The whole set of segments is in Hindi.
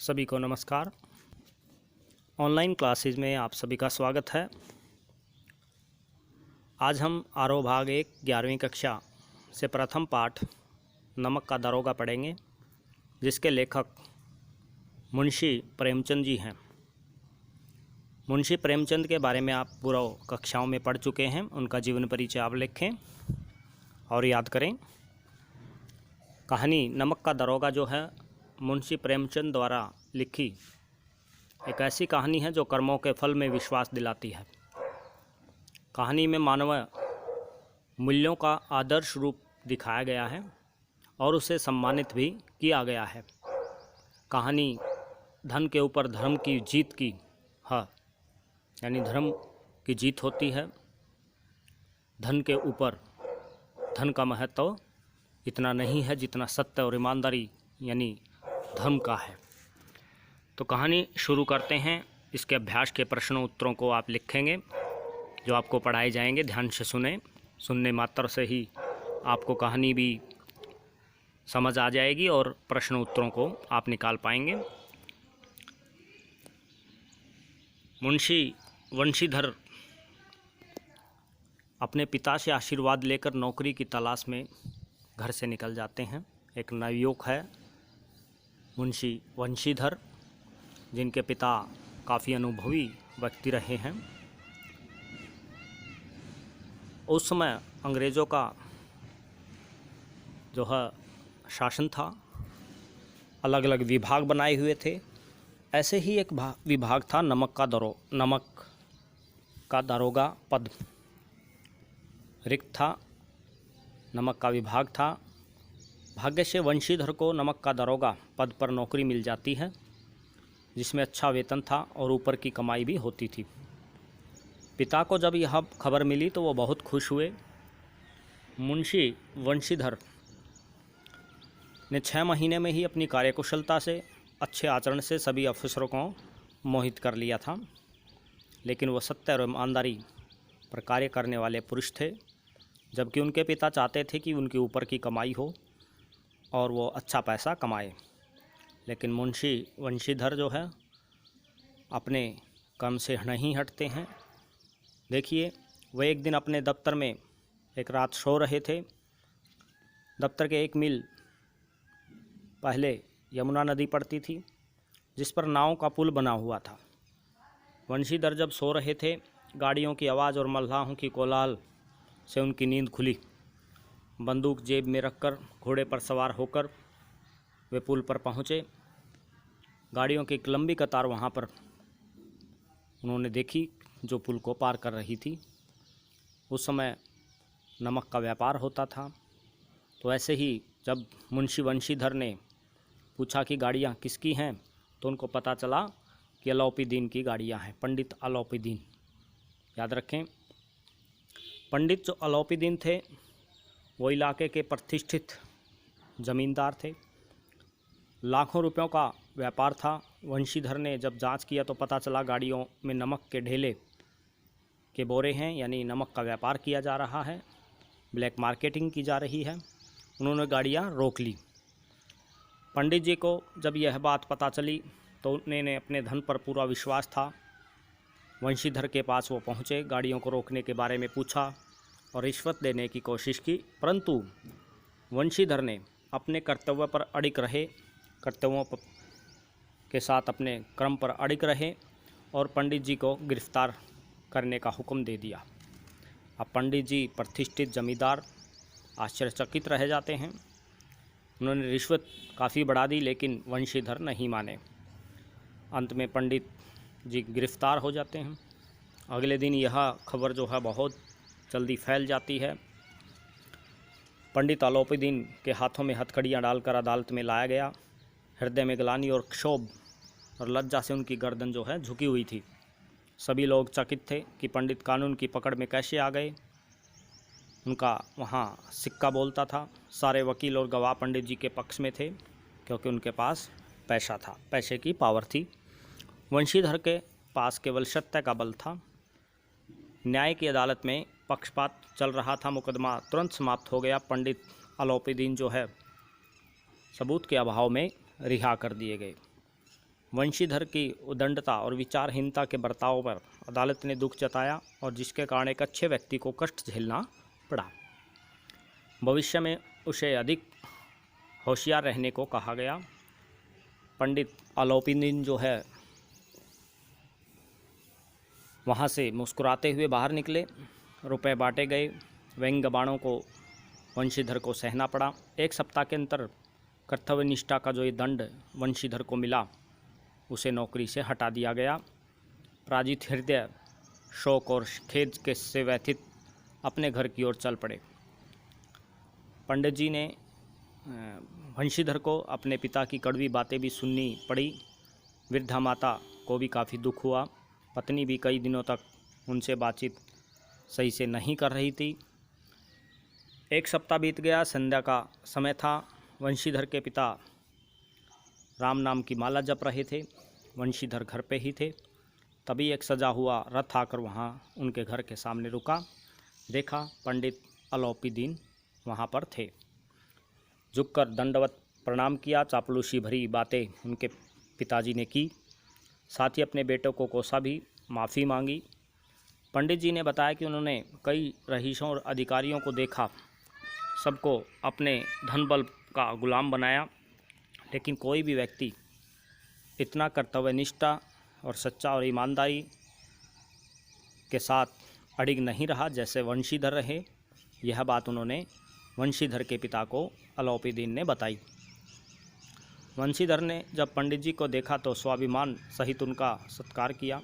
सभी को नमस्कार। ऑनलाइन क्लासेस में आप सभी का स्वागत है। आज हम आरोह भाग 1 11वीं कक्षा से प्रथम पाठ नमक का दरोगा पढ़ेंगे, जिसके लेखक मुंशी प्रेमचंद जी हैं। मुंशी प्रेमचंद के बारे में आप पूर्व कक्षाओं में पढ़ चुके हैं। उनका जीवन परिचय आप लिखें और याद करें। कहानी नमक का दरोगा जो है मुंशी प्रेमचंद द्वारा लिखी एक ऐसी कहानी है जो कर्मों के फल में विश्वास दिलाती है। कहानी में मानवीय मूल्यों का आदर्श रूप दिखाया गया है और उसे सम्मानित भी किया गया है। कहानी धन के ऊपर धर्म की जीत की है, यानी धर्म की जीत होती है। धन के ऊपर धन का महत्व इतना नहीं है जितना सत्य और ईमानदारी यानी धर्म का है। तो कहानी शुरू करते हैं। इसके अभ्यास के प्रश्नों उत्तरों को आप लिखेंगे जो आपको पढ़ाए जाएंगे। ध्यान से सुनने मात्र से ही आपको कहानी भी समझ आ जाएगी और प्रश्न उत्तरों को आप निकाल पाएंगे। मुंशी वंशीधर अपने पिता से आशीर्वाद लेकर नौकरी की तलाश में घर से निकल जाते हैं। एक नवयुवक है मुंशी वंशीधर, जिनके पिता काफ़ी अनुभवी व्यक्ति रहे हैं। उस समय अंग्रेज़ों का जो है शासन था, अलग अलग विभाग बनाए हुए थे। ऐसे ही एक विभाग था नमक का दरोगा पद रिक्त था। नमक का विभाग था। भाग्य से वंशीधर को नमक का दरोगा पद पर नौकरी मिल जाती है, जिसमें अच्छा वेतन था और ऊपर की कमाई भी होती थी। पिता को जब यह खबर मिली तो वो बहुत खुश हुए। मुंशी वंशीधर ने 6 महीने में ही अपनी कार्यकुशलता से, अच्छे आचरण से सभी अफसरों को मोहित कर लिया था। लेकिन वो सत्य और ईमानदारी पर कार्य करने वाले पुरुष थे, जबकि उनके पिता चाहते थे कि उनके ऊपर की कमाई हो और वो अच्छा पैसा कमाए। लेकिन मुंशी वंशीधर जो है अपने काम से नहीं हटते हैं। देखिए, वह एक दिन अपने दफ्तर में एक रात सो रहे थे। दफ्तर के 1 मील पहले यमुना नदी पड़ती थी, जिस पर नाव का पुल बना हुआ था। वंशीधर जब सो रहे थे, गाड़ियों की आवाज़ और मल्लाहों की कोलाहल से उनकी नींद खुली। बंदूक जेब में रखकर घोड़े पर सवार होकर वे पुल पर पहुँचे। गाड़ियों की एक लंबी कतार वहाँ पर उन्होंने देखी, जो पुल को पार कर रही थी। उस समय नमक का व्यापार होता था। तो ऐसे ही जब मुंशी वंशीधर ने पूछा कि गाड़ियाँ किसकी हैं, तो उनको पता चला कि अलौपीदीन की गाड़ियाँ हैं। पंडित अलौपीदीन, याद रखें। पंडित जो अलौपीदीन थे वो इलाके के प्रतिष्ठित ज़मींदार थे। लाखों रुपयों का व्यापार था। वंशीधर ने जब जांच किया तो पता चला गाड़ियों में नमक के ढेले के बोरे हैं, यानी नमक का व्यापार किया जा रहा है, ब्लैक मार्केटिंग की जा रही है। उन्होंने गाड़ियां रोक ली। पंडित जी को जब यह बात पता चली तो उन्हें अपने धन पर पूरा विश्वास था। वंशीधर के पास वो पहुँचे, गाड़ियों को रोकने के बारे में पूछा और रिश्वत देने की कोशिश की, परंतु वंशीधर ने अपने कर्तव्य पर अडिग रहे, कर्तव्यों के साथ अपने क्रम पर अडिग रहे और पंडित जी को गिरफ्तार करने का हुक्म दे दिया। अब पंडित जी प्रतिष्ठित जमींदार आश्चर्यचकित रह जाते हैं। उन्होंने रिश्वत काफ़ी बढ़ा दी, लेकिन वंशीधर नहीं माने। अंत में पंडित जी गिरफ्तार हो जाते हैं। अगले दिन यह खबर जो है बहुत जल्दी फैल जाती है। पंडित अलौपीदीन के हाथों में हथकड़ियाँ डालकर अदालत में लाया गया। हृदय में ग्लानि और क्षोभ और लज्जा से उनकी गर्दन जो है झुकी हुई थी। सभी लोग चकित थे कि पंडित कानून की पकड़ में कैसे आ गए। उनका वहाँ सिक्का बोलता था। सारे वकील और गवाह पंडित जी के पक्ष में थे, क्योंकि उनके पास पैसा था, पैसे की पावर थी। वंशीधर के पास केवल सत्य का बल था। न्याय की अदालत में पक्षपात चल रहा था। मुकदमा तुरंत समाप्त हो गया। पंडित अलौपीदीन जो है सबूत के अभाव में रिहा कर दिए गए। वंशीधर की उदंडता और विचारहीनता के बर्ताव पर अदालत ने दुख जताया और जिसके कारण एक अच्छे व्यक्ति को कष्ट झेलना पड़ा। भविष्य में उसे अधिक होशियार रहने को कहा गया। पंडित अलोपीदीन जो है वहाँ से मुस्कुराते हुए बाहर निकले। रुपए बांटे गए। व्यंग्य बाणों को वंशीधर को सहना पड़ा। एक सप्ताह के अंतर कर्तव्यनिष्ठा का जो ये दंड वंशीधर को मिला उसे नौकरी से हटा दिया गया। पराजित हृदय शोक और खेद के से व्यथित अपने घर की ओर चल पड़े। पंडित जी ने वंशीधर को अपने पिता की कड़वी बातें भी सुननी पड़ी। वृद्धा माता को भी काफ़ी दुख हुआ। पत्नी भी कई दिनों तक उनसे बातचीत सही से नहीं कर रही थी। एक सप्ताह बीत गया। संध्या का समय था। वंशीधर के पिता राम नाम की माला जप रहे थे। वंशीधर घर पे ही थे। तभी एक सजा हुआ रथ आकर वहाँ उनके घर के सामने रुका। देखा पंडित अलोपीदीन वहाँ पर थे। झुककर दंडवत प्रणाम किया। चापलूसी भरी बातें उनके पिताजी ने की। साथ ही अपने बेटों को कोसा भी, माफ़ी मांगी। पंडित जी ने बताया कि उन्होंने कई रईसों और अधिकारियों को देखा, सबको अपने धन बल का गुलाम बनाया, लेकिन कोई भी व्यक्ति इतना कर्तव्यनिष्ठा और सच्चा और ईमानदारी के साथ अडिग नहीं रहा जैसे वंशीधर रहे। यह बात उन्होंने वंशीधर के पिता को अलोपीदीन ने बताई। वंशीधर ने जब पंडित जी को देखा तो स्वाभिमान सहित उनका सत्कार किया।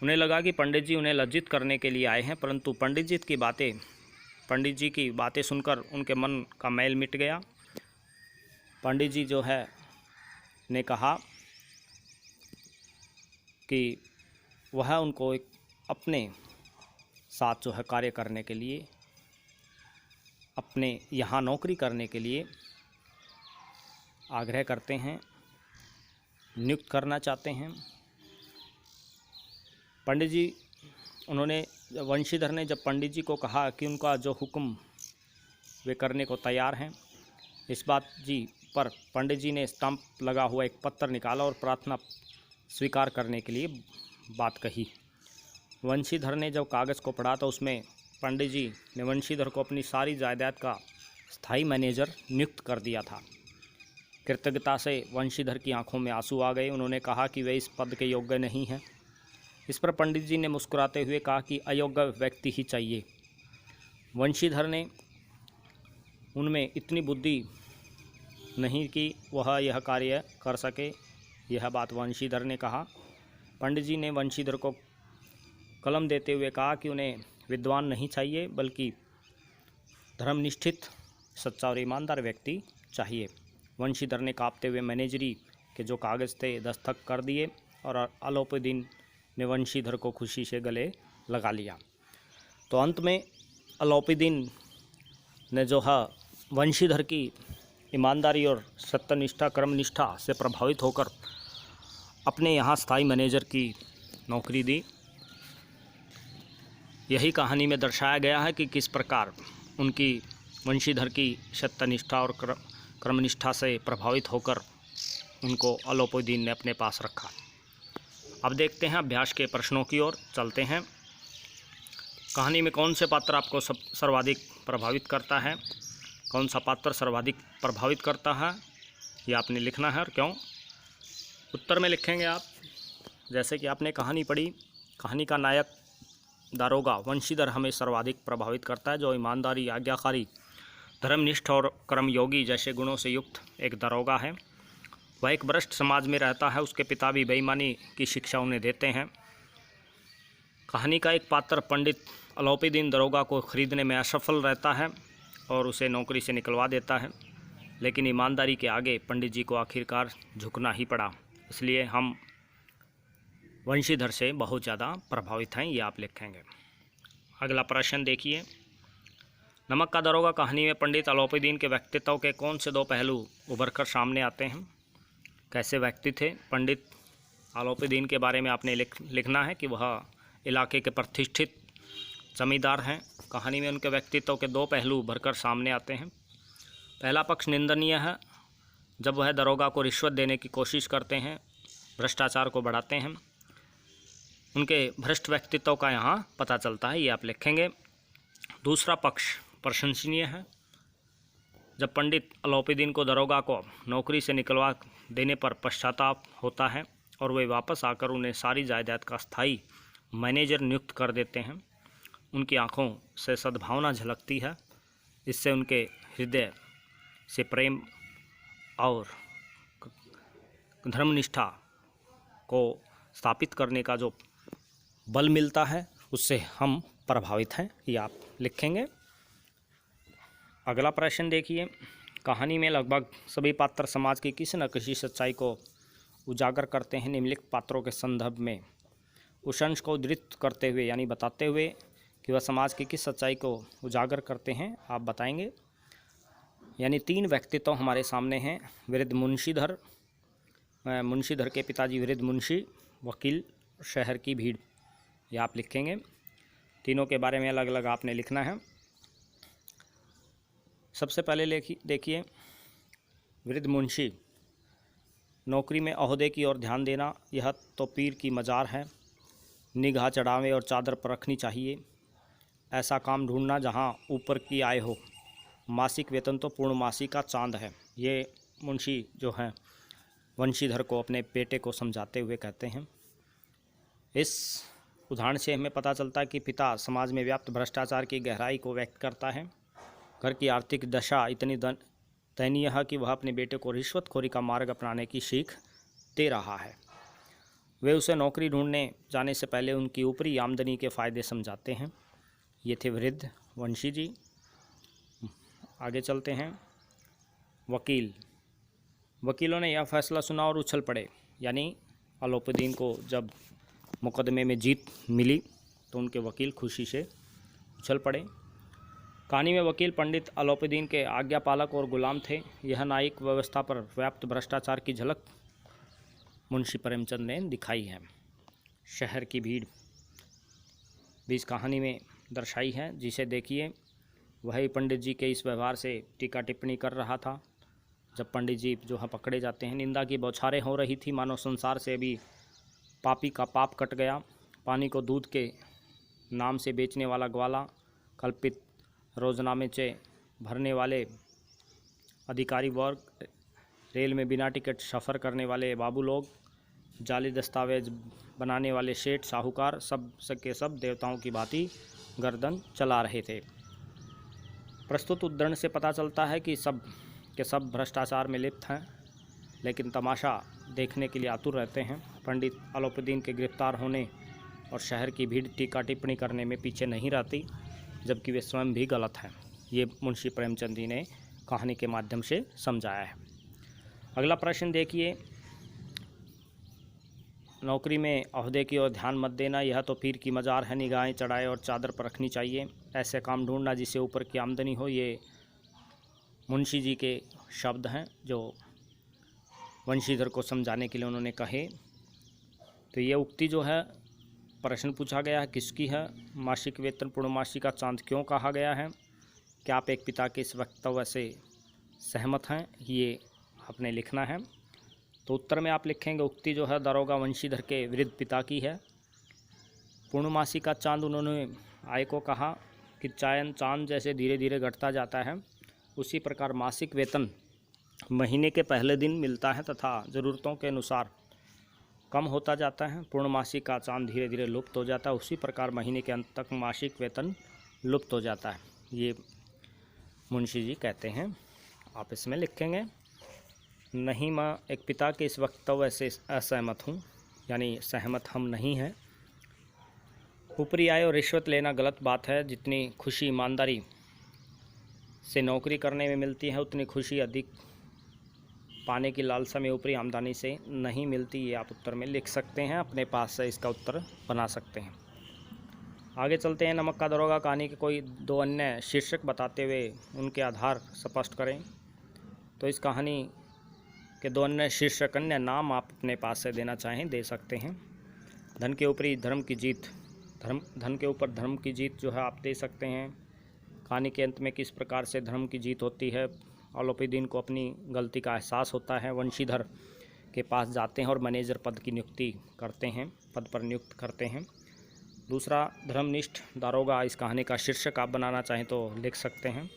उन्हें लगा कि पंडित जी उन्हें लज्जित करने के लिए आए हैं, परंतु पंडित जी की बातें सुनकर उनके मन का मैल मिट गया। पंडित जी जो है ने कहा कि वह उनको एक अपने साथ जो है कार्य करने के लिए, अपने यहाँ नौकरी करने के लिए आग्रह करते हैं, नियुक्त करना चाहते हैं। पंडित जी वंशीधर ने जब पंडित जी को कहा कि उनका जो हुक्म वे करने को तैयार हैं, इस बात जी पर पंडित जी ने स्टंप लगा हुआ एक पत्र निकाला और प्रार्थना स्वीकार करने के लिए बात कही। वंशीधर ने जब कागज़ को पढ़ा तो उसमें पंडित जी ने वंशीधर को अपनी सारी जायदाद का स्थायी मैनेजर नियुक्त कर दिया था। कृतज्ञता से वंशीधर की आंखों में आंसू आ गए। उन्होंने कहा कि वे इस पद के योग्य नहीं हैं। इस पर पंडित जी ने मुस्कुराते हुए कहा कि अयोग्य व्यक्ति ही चाहिए। वंशीधर ने उनमें इतनी बुद्धि नहीं कि वह यह कार्य कर सके। यह बात वंशीधर ने कहा। पंडित जी ने वंशीधर को कलम देते हुए कहा कि उन्हें विद्वान नहीं चाहिए, बल्कि धर्मनिष्ठित, सच्चा और ईमानदार व्यक्ति चाहिए। वंशीधर ने कांपते हुए मैनेजरी के जो कागज़ थे दस्तखत कर दिए और अलोपीदीन ने वंशीधर को खुशी से गले लगा लिया। तो अंत में अलोपीदीन ने जो है वंशीधर की ईमानदारी और सत्यनिष्ठा, कर्मनिष्ठा से प्रभावित होकर अपने यहाँ स्थायी मैनेजर की नौकरी दी। यही कहानी में दर्शाया गया है कि किस प्रकार उनकी वंशीधर की सत्यनिष्ठा और कर्मनिष्ठा से प्रभावित होकर उनको अलोपीदीन ने अपने पास रखा। अब देखते हैं अभ्यास के प्रश्नों की ओर चलते हैं। कहानी में कौन से पात्र आपको सर्वाधिक प्रभावित करता है, कौन सा पात्र सर्वाधिक प्रभावित करता है, ये आपने लिखना है और क्यों। उत्तर में लिखेंगे आप। जैसे कि आपने कहानी पढ़ी, कहानी का नायक दारोगा वंशीधर हमें सर्वाधिक प्रभावित करता है, जो ईमानदारी, आज्ञाकारी, धर्मनिष्ठ और कर्मयोगी जैसे गुणों से युक्त एक दारोगा है। वह एक भ्रष्ट समाज में रहता है। उसके पिता भी बेईमानी की शिक्षा उन्हें देते हैं। कहानी का एक पात्र पंडित अलोपीदीन दारोगा को खरीदने में असफल रहता है और उसे नौकरी से निकलवा देता है, लेकिन ईमानदारी के आगे पंडित जी को आखिरकार झुकना ही पड़ा। इसलिए हम वंशीधर से बहुत ज़्यादा प्रभावित हैं, ये आप लिखेंगे। अगला प्रश्न देखिए। नमक का दारोगा कहानी में पंडित अलोपीदीन के व्यक्तित्व के कौन से दो पहलू उभर कर सामने आते हैं? कैसे व्यक्ति थे? पंडित अलोपीदीन के बारे में आपने लिखना है कि वह इलाके के प्रतिष्ठित जमींदार हैं। कहानी में उनके व्यक्तित्व के दो पहलू उभर कर सामने आते हैं। पहला पक्ष निंदनीय है, जब वह दरोगा को रिश्वत देने की कोशिश करते हैं, भ्रष्टाचार को बढ़ाते हैं, उनके भ्रष्ट व्यक्तित्व का यहाँ पता चलता है, ये आप लिखेंगे। दूसरा पक्ष प्रशंसनीय है। जब पंडित अलाउद्दीन को दरोगा को नौकरी से निकलवा देने पर पश्चाताप होता है और वे वापस आकर उन्हें सारी जायदाद का स्थायी मैनेजर नियुक्त कर देते हैं, उनकी आंखों से सद्भावना झलकती है। इससे उनके हृदय से प्रेम और धर्मनिष्ठा को स्थापित करने का जो बल मिलता है, उससे हम प्रभावित हैं, ये आप लिखेंगे। अगला प्रश्न देखिए। कहानी में लगभग सभी पात्र समाज की किसी न किसी सच्चाई को उजागर करते हैं। निम्नलिखित पात्रों के संदर्भ में उस अंश को उद्धृत करते हुए यानी बताते हुए कि वह समाज की किस सच्चाई को उजागर करते हैं, आप बताएंगे। यानी 3 व्यक्तित्व हमारे सामने हैं। वृद्ध मुंशीधर, मुंशीधर के पिताजी वृद्ध मुंशी, वकील, शहर की भीड़, ये आप लिखेंगे। तीनों के बारे में अलग अलग आपने लिखना है। सबसे पहले देखिए, वृद्ध मुंशी। नौकरी में ओहदे की ओर ध्यान देना, यह तो पीर की मजार है। निगाह चढ़ावे और चादर पर रखनी चाहिए। ऐसा काम ढूंढना जहां ऊपर की आय हो। मासिक वेतन तो पूर्णमासी का चांद है। ये मुंशी जो हैं वंशीधर को अपने बेटे को समझाते हुए कहते हैं। इस उदाहरण से हमें पता चलता है कि पिता समाज में व्याप्त भ्रष्टाचार की गहराई को व्यक्त करता है। घर की आर्थिक दशा इतनी दयनीय है कि वह अपने बेटे को रिश्वतखोरी का मार्ग अपनाने की सीख दे रहा है। वे उसे नौकरी ढूंढने जाने से पहले उनकी ऊपरी आमदनी के फ़ायदे समझाते हैं। ये थे वृद्ध वंशी जी। आगे चलते हैं। वकील। वकीलों ने यह फैसला सुना और उछल पड़े। यानी अलाउद्दीन को जब मुकदमे में जीत मिली तो उनके वकील खुशी से उछल पड़े। कहानी में वकील पंडित अलाउद्दीन के आज्ञापालक और गुलाम थे। यह न्यायिक व्यवस्था पर व्याप्त भ्रष्टाचार की झलक मुंशी प्रेमचंद ने दिखाई है। शहर की भीड़ भी इस कहानी में दर्शाई है, जिसे देखिए। वही पंडित जी के इस व्यवहार से टीका टिप्पणी कर रहा था। जब पंडित जी जो है पकड़े जाते हैं, निंदा की बौछारें हो रही थी, मानो संसार से भी पापी का पाप कट गया। पानी को दूध के नाम से बेचने वाला ग्वाला, कल्पित रोजनामे से भरने वाले अधिकारी वर्ग, रेल में बिना टिकट सफ़र करने वाले बाबू लोग, जाली दस्तावेज बनाने वाले सेठ साहूकार, सब के सब देवताओं की भांति गर्दन चला रहे थे। प्रस्तुत उद्धरण से पता चलता है कि सब के सब भ्रष्टाचार में लिप्त हैं, लेकिन तमाशा देखने के लिए आतुर रहते हैं। पंडित अलाउद्दीन के गिरफ्तार होने और शहर की भीड़ टीका टिप्पणी करने में पीछे नहीं रहती, जबकि वे स्वयं भी गलत हैं। ये मुंशी प्रेमचंद जी ने कहानी के माध्यम से समझाया है। अगला प्रश्न देखिए। नौकरी में ओहदे की ओर ध्यान मत देना, यह तो पीर की मजार है। निगाहें चढ़ाए और चादर पर रखनी चाहिए। ऐसे काम ढूंढना जिससे ऊपर की आमदनी हो, ये मुंशी जी के शब्द हैं जो वंशीधर को समझाने के लिए उन्होंने कहे। तो ये उक्ति जो है, प्रश्न पूछा गया है किसकी है। मासिक वेतन पूर्णमासी का चांद क्यों कहा गया है? क्या आप एक पिता के इस वक्तव्य से सहमत हैं? ये आपने लिखना है। तो उत्तर में आप लिखेंगे, उक्ति जो है दरोगा वंशीधर के वृद्ध पिता की है। पूर्णमासी का चांद उन्होंने आय को कहा कि चांद जैसे धीरे धीरे घटता जाता है, उसी प्रकार मासिक वेतन महीने के पहले दिन मिलता है तथा ज़रूरतों के अनुसार कम होता जाता है। पूर्णमासी का चांद धीरे धीरे लुप्त हो जाता है, उसी प्रकार महीने के अंत तक मासिक वेतन लुप्त हो जाता है। ये मुंशी जी कहते हैं। आप इसमें लिखेंगे, नहीं मैं एक पिता के इस वक्तव्य से असहमत हूँ, यानी सहमत हम नहीं हैं। ऊपरी आय और रिश्वत लेना गलत बात है। जितनी खुशी ईमानदारी से नौकरी करने में मिलती है, उतनी खुशी अधिक पाने की लालसा में ऊपरी आमदनी से नहीं मिलती। ये आप उत्तर में लिख सकते हैं, अपने पास से इसका उत्तर बना सकते हैं। आगे चलते हैं। नमक का दरोगा कहानी के कोई 2 अन्य शीर्षक बताते हुए उनके आधार स्पष्ट करें। तो इस कहानी के 2 अन्य शीर्षक, अन्य नाम आप अपने पास से देना चाहें दे सकते हैं। धन के ऊपरी धर्म की जीत, धन के ऊपर धर्म की जीत जो है आप दे सकते हैं। कहानी के अंत में किस प्रकार से धर्म की जीत होती है अलोपीदीन को अपनी गलती का एहसास होता है। वंशीधर के पास जाते हैं और मैनेजर पद की नियुक्ति करते हैं, पद पर नियुक्त करते हैं। दूसरा, धर्मनिष्ठ दारोगा। इस कहानी का शीर्षक आप बनाना चाहें तो लिख सकते हैं।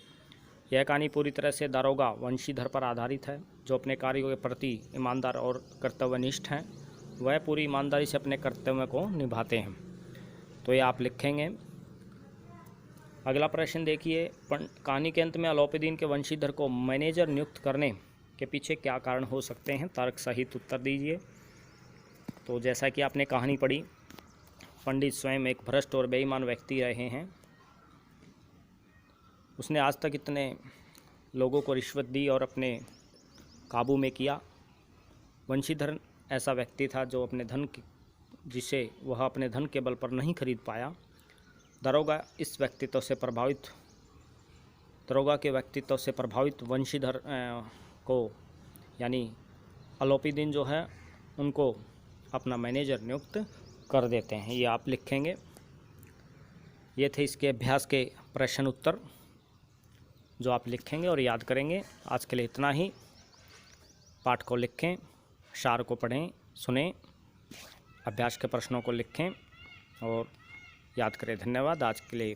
यह कहानी पूरी तरह से दारोगा वंशीधर पर आधारित है, जो अपने कार्यों के प्रति ईमानदार और कर्तव्यनिष्ठ हैं। वह पूरी ईमानदारी से अपने कर्तव्य को निभाते हैं। तो ये आप लिखेंगे। अगला प्रश्न देखिए, कहानी के अंत में अलोपीदीन के वंशीधर को मैनेजर नियुक्त करने के पीछे क्या कारण हो सकते हैं? तर्क सहित उत्तर दीजिए। तो जैसा कि आपने कहानी पढ़ी, पंडित स्वयं एक भ्रष्ट और बेईमान व्यक्ति रहे हैं। उसने आज तक इतने लोगों को रिश्वत दी और अपने काबू में किया। वंशीधर ऐसा व्यक्ति था जो अपने धन जिसे वह अपने धन के बल पर नहीं खरीद पाया। दारोगा के व्यक्तित्व से प्रभावित वंशीधर को यानी अलोपीदीन जो है उनको अपना मैनेजर नियुक्त कर देते हैं। ये आप लिखेंगे। ये थे इसके अभ्यास के प्रश्न उत्तर जो आप लिखेंगे और याद करेंगे। आज के लिए इतना ही। पाठ को लिखें, सार को पढ़ें, सुनें, अभ्यास के प्रश्नों को लिखें और याद करें। धन्यवाद। आज के लिए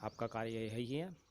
आपका कार्य यही है।